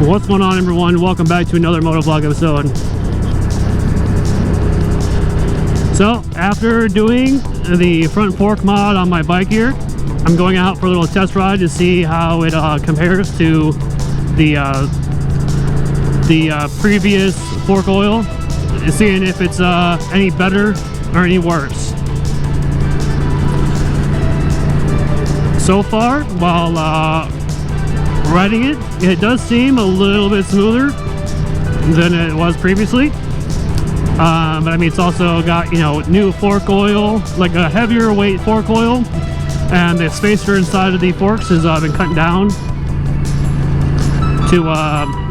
What's going on, everyone? Welcome back to another Motovlog episode. So, after doing the front fork mod on my bike here, I'm going out for a little test ride to see how it compares to the previous fork oil, seeing if it's any better or any worse. So far, while riding it, it does seem a little bit smoother than it was previously. But I mean, it's also got, you know, new fork oil, like a heavier weight fork oil, and the spacer inside of the forks has been cut down to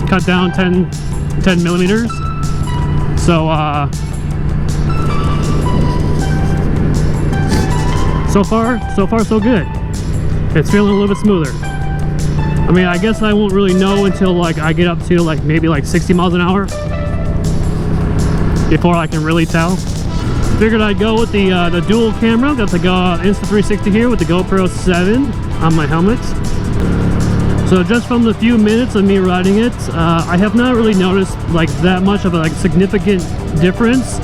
cut down 10 millimeters. So so far so good. It's feeling a little bit smoother. I mean, I guess I won't really know until like I get up to like maybe like 60 miles an hour before I can really tell. Figured I'd go with the dual camera. Got the Insta360 here with the GoPro 7 on my helmet. So just from the few minutes of me riding it, I have not really noticed like that much of a like significant difference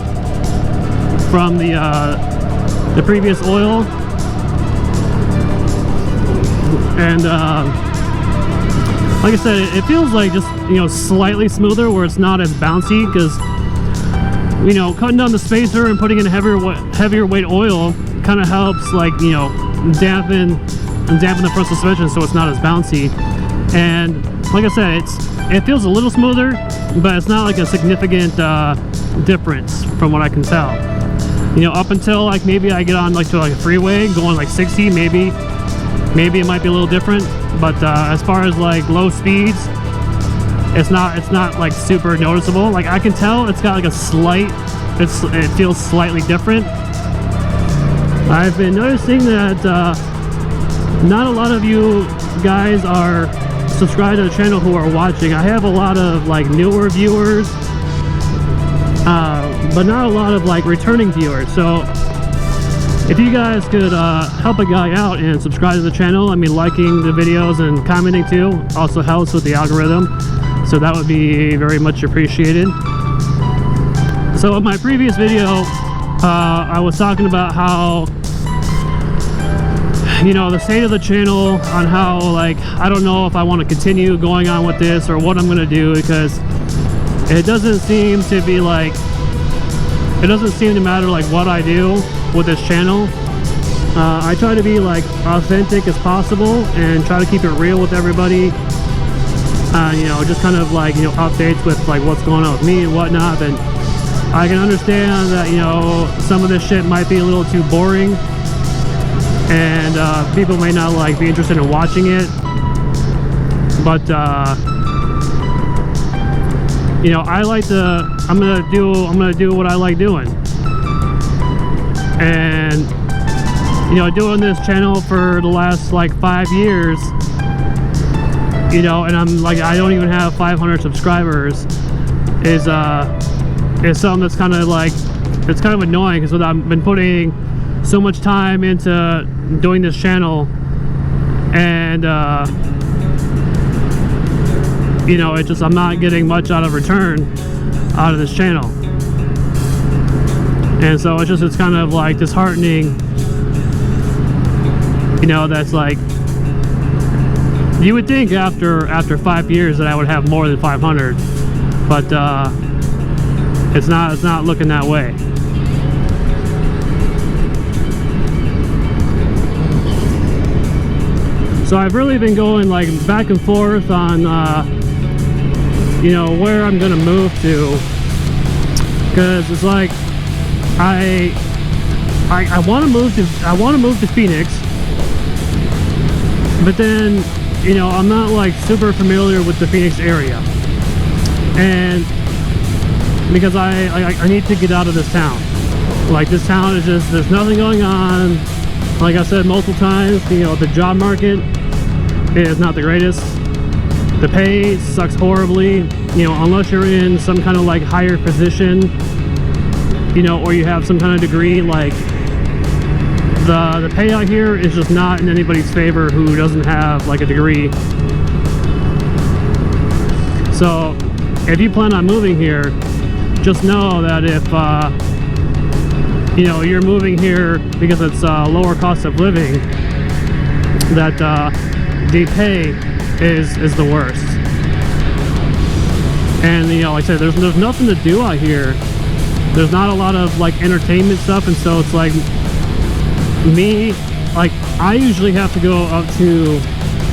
from the previous oil. And like I said, it feels like just, you know, slightly smoother, where it's not as bouncy, because, you know, cutting down the spacer and putting in heavier weight oil kind of helps, like, you know, dampen the front suspension so it's not as bouncy. And like I said, it feels a little smoother, but it's not like a significant difference from what I can tell. You know, up until like maybe I get on like to like a freeway going like 60, maybe it might be a little different, but as far as like low speeds, it's not like super noticeable. Like I can tell it's got like a slight, it feels slightly different. I've been noticing that not a lot of you guys are subscribed to the channel who are watching. I have a lot of like newer viewers, but not a lot of like returning viewers. So if you guys could help a guy out and subscribe to the channel, I mean, liking the videos and commenting too also helps with the algorithm, so that would be very much appreciated. So in my previous video, I was talking about how, you know, the state of the channel, on how, like, I don't know if I want to continue going on with this or what I'm going to do, because it doesn't seem to be like, it doesn't seem to matter like what I do with this channel. I try to be like authentic as possible and try to keep it real with everybody. You know, just kind of like, you know, updates with like what's going on with me and whatnot. And I can understand that, you know, some of this shit might be a little too boring, and people may not like be interested in watching it. But you know, I like to, I'm gonna do what I like doing. And, you know, doing this channel for the last like 5 years, you know, and I'm like, I don't even have 500 subscribers, is something that's kind of like, it's kind of annoying, because I've been putting so much time into doing this channel, and you know, it's just, I'm not getting much out of return out of this channel. And so it's kind of like disheartening, you know, that's like, you would think after 5 years that I would have more than 500, but it's not looking that way. So I've really been going like back and forth on you know, where I'm gonna move to, because it's like I want to move to Phoenix, but then, you know, I'm not like super familiar with the Phoenix area, and because I need to get out of this town. Like, this town is just, there's nothing going on. Like I said multiple times, you know, the job market is not the greatest. The pay sucks horribly, you know, unless you're in some kind of like higher position, you know, or you have some kind of degree. Like, the pay out here is just not in anybody's favor who doesn't have like a degree. So if you plan on moving here, just know that if you know, you're moving here because it's lower cost of living, that the pay is the worst. And you know, like I said, there's nothing to do out here. There's not a lot of like entertainment stuff, and so it's like me, like I usually have to go up to,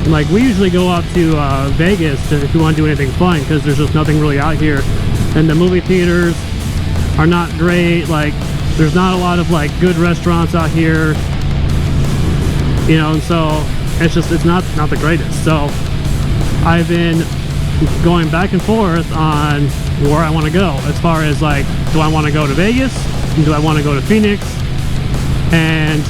like we usually go up to Vegas if we want to do anything fun, because there's just nothing really out here, and the movie theaters are not great. Like there's not a lot of like good restaurants out here, you know, and so it's not the greatest. So I've been going back and forth on where I want to go, as far as like, do I want to go to Vegas, do I want to go to Phoenix? And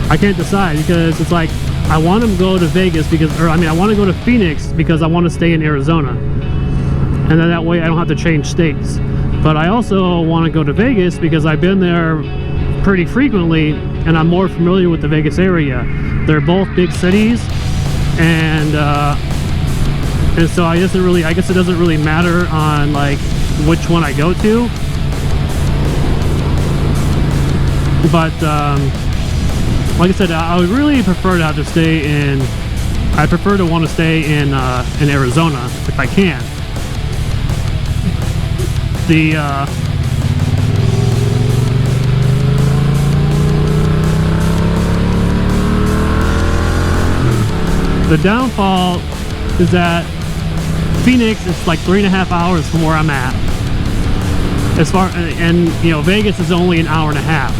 I can't decide, because it's like I want to go to Vegas because, or I mean I want to go to Phoenix because I want to stay in Arizona, and then that way I don't have to change states. But I also want to go to Vegas because I've been there pretty frequently and I'm more familiar with the Vegas area. They're both big cities, and so I guess it doesn't really matter on like which one I go to. But like I said, I would really prefer to have to stay in. I prefer to want to stay in Arizona if I can. The downfall is that Phoenix is like 3.5 hours from where I'm at. As far, and you know, Vegas is only an hour and a half.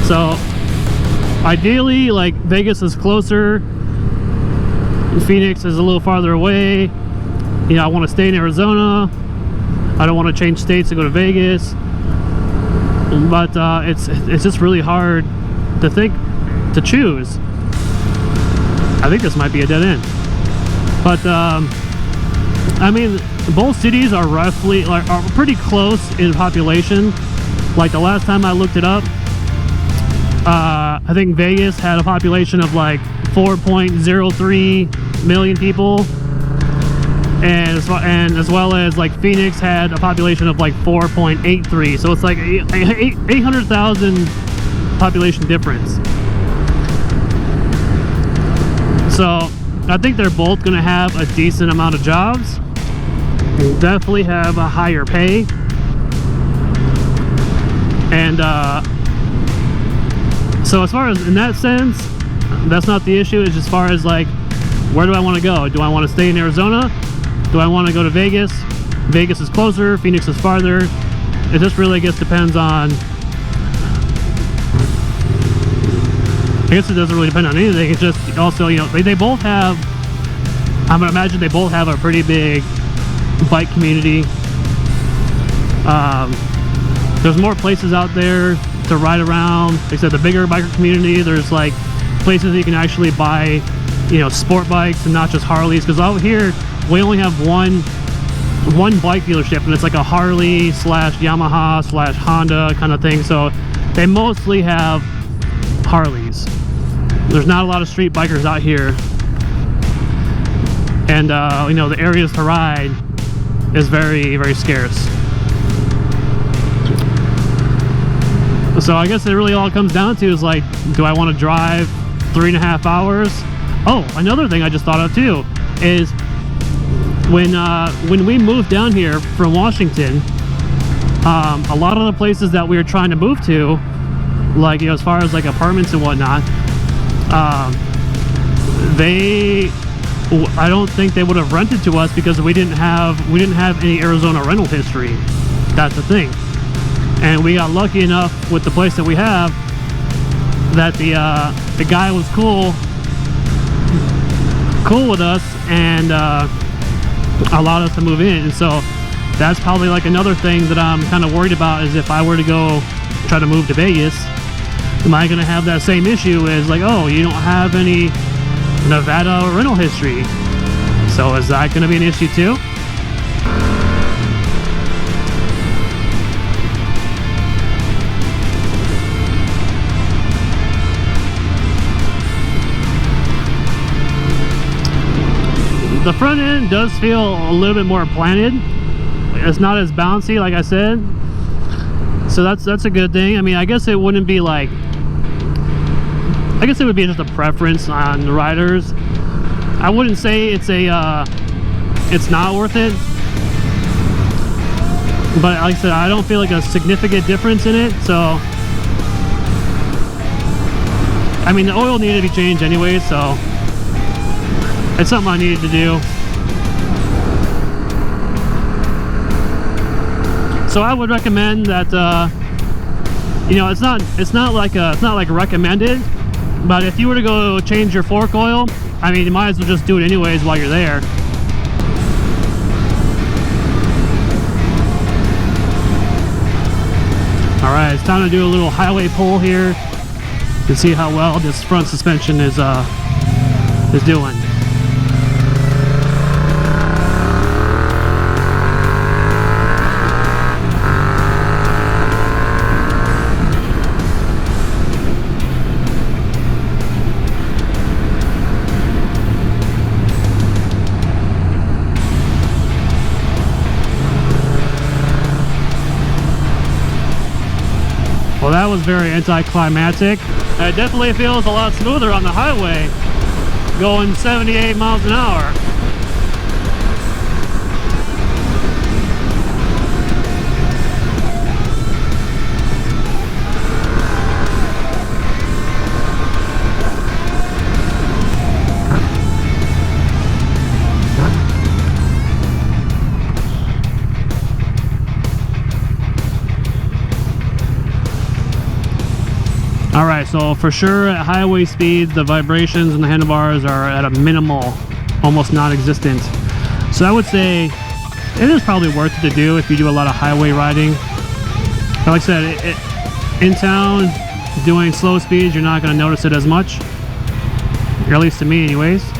So ideally, like Vegas is closer, Phoenix is a little farther away. You know, I want to stay in Arizona. I don't want to change states to go to Vegas. But it's just really hard to choose. I think this might be a dead end. But I mean, both cities are roughly are pretty close in population. Like the last time I looked it up, I think Vegas had a population of like 4.03 million people, and as well as like Phoenix had a population of like 4.83. So it's like 800,000 population difference. So I think they're both going to have a decent amount of jobs, definitely have a higher pay, and so as far as in that sense, that's not the issue. It's as far as like, where do I want to go? Do I want to stay in Arizona? Do I want to go to Vegas? Vegas is closer, Phoenix is farther. It just really, I guess, depends on, I guess it doesn't really depend on anything. It's just also, you know, they both have, I'm gonna imagine they both have a pretty big bike community. There's more places out there to ride around. Like I said, the bigger biker community, there's like places that you can actually buy, you know, sport bikes and not just Harleys. Because out here we only have one bike dealership, and it's like a Harley / Yamaha / Honda kind of thing. So they mostly have Harleys. There's not a lot of street bikers out here, and you know, the areas to ride is very, very scarce. So I guess it really all comes down to is like, do I want to drive 3.5 hours? Oh, another thing I just thought of too is when we moved down here from Washington, a lot of the places that we were trying to move to, like, you know, as far as like apartments and whatnot, I don't think they would have rented to us because we didn't have any Arizona rental history. That's the thing. And we got lucky enough with the place that we have that the guy was cool with us and allowed us to move in. And so that's probably like another thing that I'm kind of worried about, is if I were to go try to move to Vegas, am I going to have that same issue as like, oh, you don't have any Nevada rental history? So is that going to be an issue too? front end does feel a little bit more planted. It's not as bouncy, like I said, so that's a good thing. I mean, I guess it wouldn't be like, I guess it would be just a preference on the riders. I wouldn't say it's a it's not worth it, but like I said, I don't feel like a significant difference in it. So I mean, the oil needed to be changed anyway, so it's something I needed to do. So I would recommend that, you know, it's not like recommended, but if you were to go change your fork oil, I mean, you might as well just do it anyways while you're there. All right, it's time to do a little highway pull here to see how well this front suspension is doing. Well, that was very anticlimactic. It definitely feels a lot smoother on the highway, going 78 miles an hour. Alright, so for sure at highway speeds, the vibrations in the handlebars are at a minimal, almost non-existent. So I would say it is probably worth it to do if you do a lot of highway riding. But like I said, in town, doing slow speeds, you're not going to notice it as much. Or at least to me anyways.